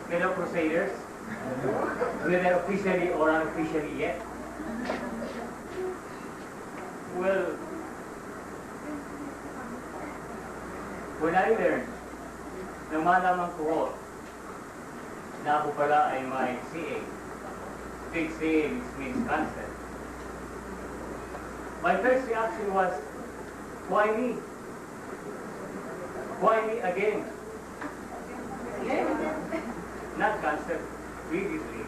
fellow crusaders, whether officially or unofficially yet. Well, when I learned na malaman ko na ako pala ay may CA, big CA means cancer, my first reaction was, why me? Why me again? Not cancer, previously.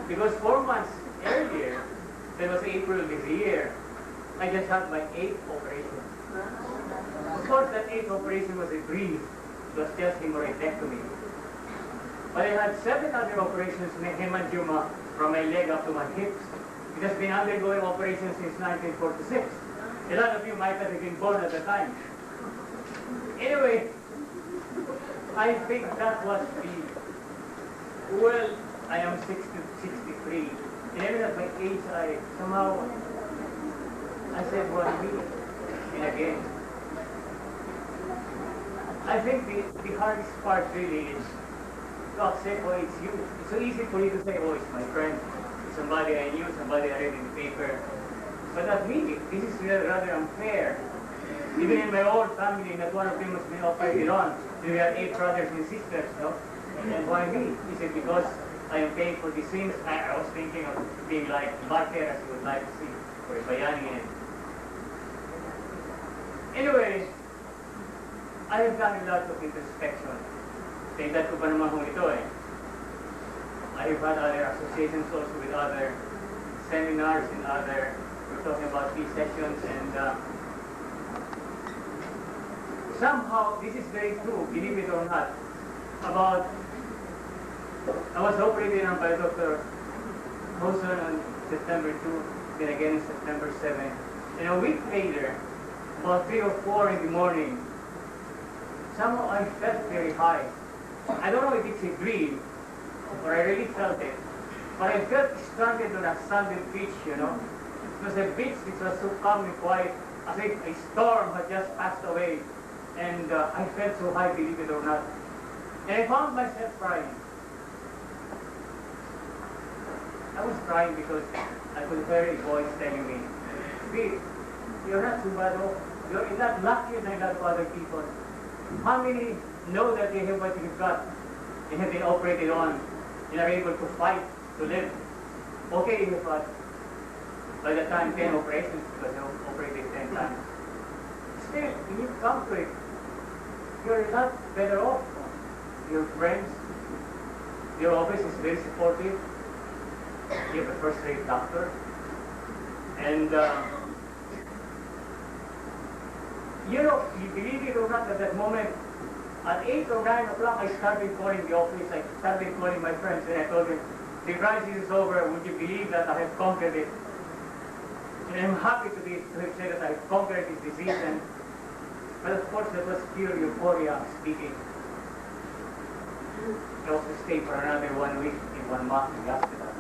Because 4 months earlier, that was April this year, I just had my 8th operation. Of course, that 8th operation was a breeze. It was just hemorrhoidectomy. But I had 7 other operations, hemangioma, from my leg up to my hips. It has been undergoing operations since 1946. A lot of you might have been born at the time. Anyway, I think that was the, well, I am 63. And even at my age, I said, well, me, and again. I think the hardest part really is to accept, oh, it's you. It's so easy for you to say, oh, it's my friend, it's somebody I knew, somebody I read in the paper. But not me. This is rather unfair. Even in my own family, not one of them has been operated on. We had 8 brothers and sisters, no? And why me? Is it because I am paying for the sins? I was thinking of being like martyr, as you would like to see, or a bayani. Anyway, I have done a lot of introspection. Tingnan ko pa naman kung ito eh. I have had other associations also with other seminars and other, we're talking about these sessions, and somehow this is very true, believe it or not, about, I was operated on by Dr. Hosen on September 2, then again in September 7, and a week later, about 3 or 4 in the morning, somehow I felt very high. I don't know if it's a dream, or I really felt it, but I felt stranded on a sandy beach, you know. It was a beach which was so calm and quiet, as if a storm had just passed away. And I felt so high, believe it or not. And I found myself crying. I was crying because I could hear a voice telling me, "Steve, you're not too bad off. You're not luckier than a lot of other people. How many know that they have what you've got? They have been operated on and are able to fight, to live. Okay, you have by the time 10 operations, because they operated 10 times. Still, when you come to it, you're not better off. Your friends, your office is very supportive. You have a first-rate doctor. And, you know, you believe it or not, at that moment, at 8 or 9 o'clock, I started calling the office. I started calling my friends, and I told them, the crisis is over. Would you believe that I have conquered it? And I'm happy to have said that I have conquered this disease. But of course, that was pure euphoria speaking. I also stayed for another 1 week in 1 month in the hospital.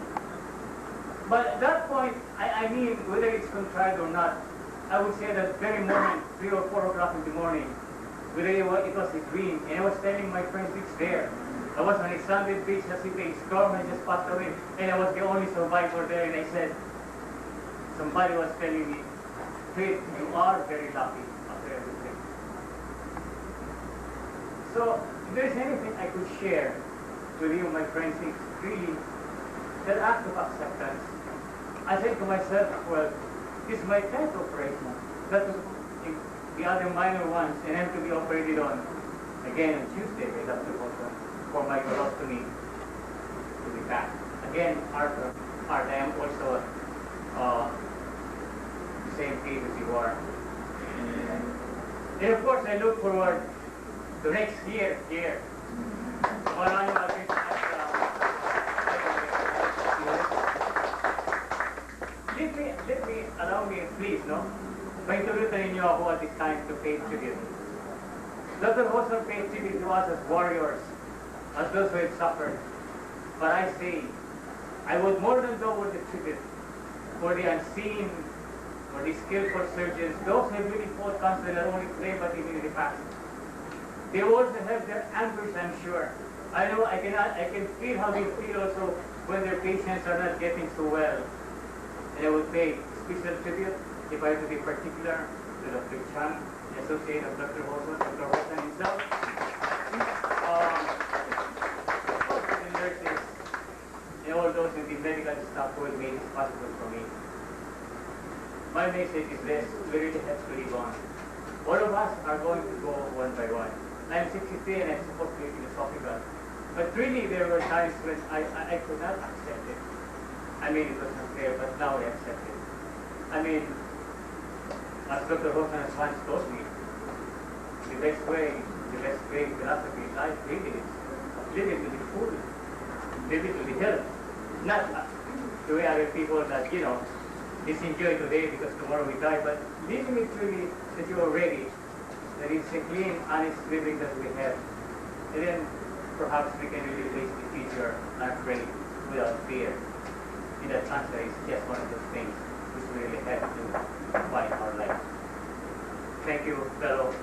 But at that point, I mean, whether it's contrived or not, I would say that very moment, 3 or 4 o'clock in the morning, whether it was a dream, and I was telling my friends it's there. I was on a sandy beach as if a storm had just passed away, and I was the only survivor there, and I said, somebody was telling me, Fid, you are very lucky after everything. So, if there's anything I could share with you, my friends, it's really that act of acceptance. I said to myself, well, this is my 10th operation. That was the other minor ones, and I'm to be operated on again on Tuesday by Dr. Hosen for my colostomy to be back. Again, heart, I am also the same case as you are. And of course, I look forward to next year here. Allow me, please, no? Maitulutan ninyo ako at this time to pay tribute. Dr. Hosen paid tribute to us as warriors, as those who have suffered. But I say, I would more than double the tribute for the unseen, for the skillful surgeons, those who have really fought cancer not only today but even in the past. They also have their angers, I'm sure. I know I can feel how they feel also when their patients are not getting so well. And I would pay special tribute, if I have to be particular, to Dr. Chan, associate of Dr. Wilson himself. The nurses, and all those in the medical staff who have made it possible for me. My message is this: we really have to live on. All of us are going to go one by one. I'm 63 and I'm supposed to be philosophical. But really there were times when I could not accept it. I mean, it was unfair, but now I accept it. I mean, as Dr. Wilson has once told me, the best way philosophy in life really is live it to the full, live it to the hill. Not the way other people that, you know, just enjoy today because tomorrow we die, but living it really that you are ready, that it's a clean, honest living that we have. And then perhaps we can really face the future unafraid, without fear. And that answer is just one of those things which we really have to find our life. Thank you, fellow.